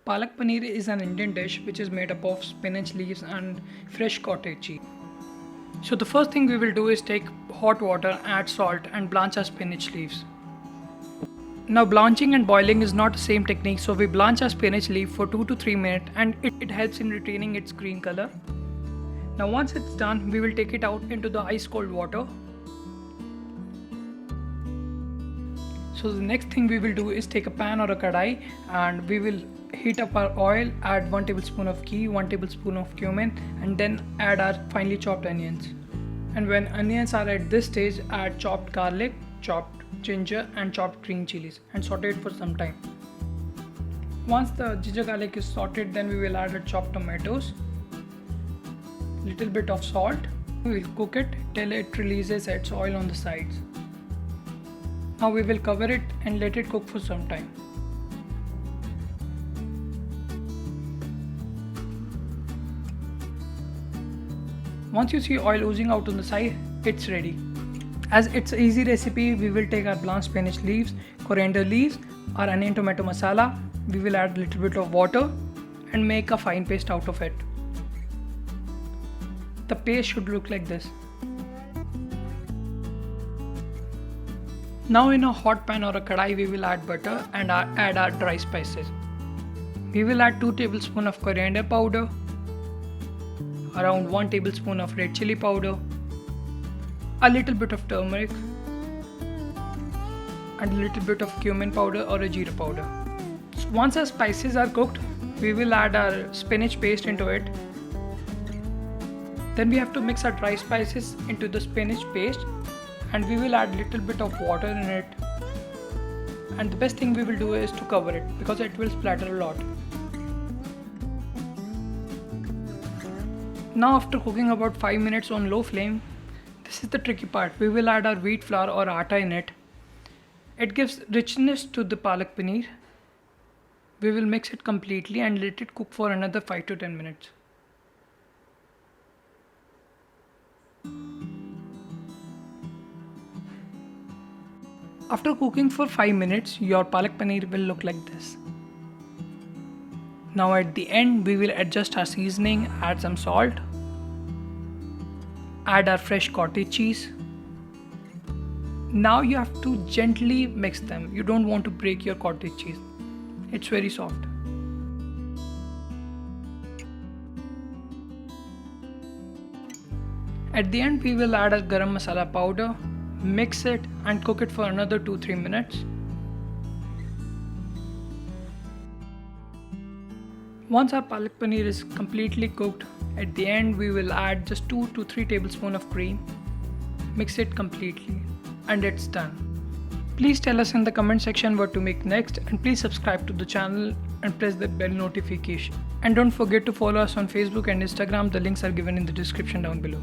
Palak paneer is an Indian dish which is made up of spinach leaves and fresh cottage cheese. So the first thing we will do is take hot water, add salt and blanch our spinach leaves. Now blanching and boiling is not the same technique, so we blanch our spinach leaf for 2 to 3 minutes and it helps in retaining its green color. Now once it's done, we will take it out into the ice cold water. So the next thing we will do is take a pan or a kadai and we will heat up our oil, add 1 tablespoon of ghee, 1 tablespoon of cumin and then add our finely chopped onions. And when onions are at this stage, add chopped garlic, chopped ginger and chopped green chilies and saute it for some time. Once the ginger garlic is sauteed, then we will add our chopped tomatoes, little bit of salt. We will cook it till it releases its oil on the sides. Now we will cover it and let it cook for some time. Once you see oil oozing out on the side, it's ready. As it's an easy recipe, we will take our blanched spinach leaves, coriander leaves, our onion tomato masala. We will add a little bit of water and make a fine paste out of it. The paste should look like this. Now in a hot pan or a kadai, we will add butter and add our dry spices. We will add 2 tablespoons of coriander powder, around 1 tablespoon of red chili powder, a little bit of turmeric and a little bit of cumin powder or a jeera powder. So once our spices are cooked, we will add our spinach paste into it. Then we have to mix our dry spices into the spinach paste and we will add little bit of water in it. And the best thing we will do is to cover it because it will splatter a lot. Now after cooking about 5 minutes on low flame, this is the tricky part. We will add our wheat flour or atta in it. It gives richness to the palak paneer. We will mix it completely and let it cook for another 5 to 10 minutes. After cooking for 5 minutes, your palak paneer will look like this. Now at the end, we will adjust our seasoning, add some salt, add our fresh cottage cheese. Now you have to gently mix them. You don't want to break your cottage cheese. It's very soft. At the end, we will add our garam masala powder, mix it and cook it for another 2-3 minutes. Once our palak paneer is completely cooked, at the end we will add just 2 to 3 tablespoons of cream, mix it completely and it's done. Please tell us in the comment section what to make next and please subscribe to the channel and press the bell notification. And don't forget to follow us on Facebook and Instagram, the links are given in the description down below.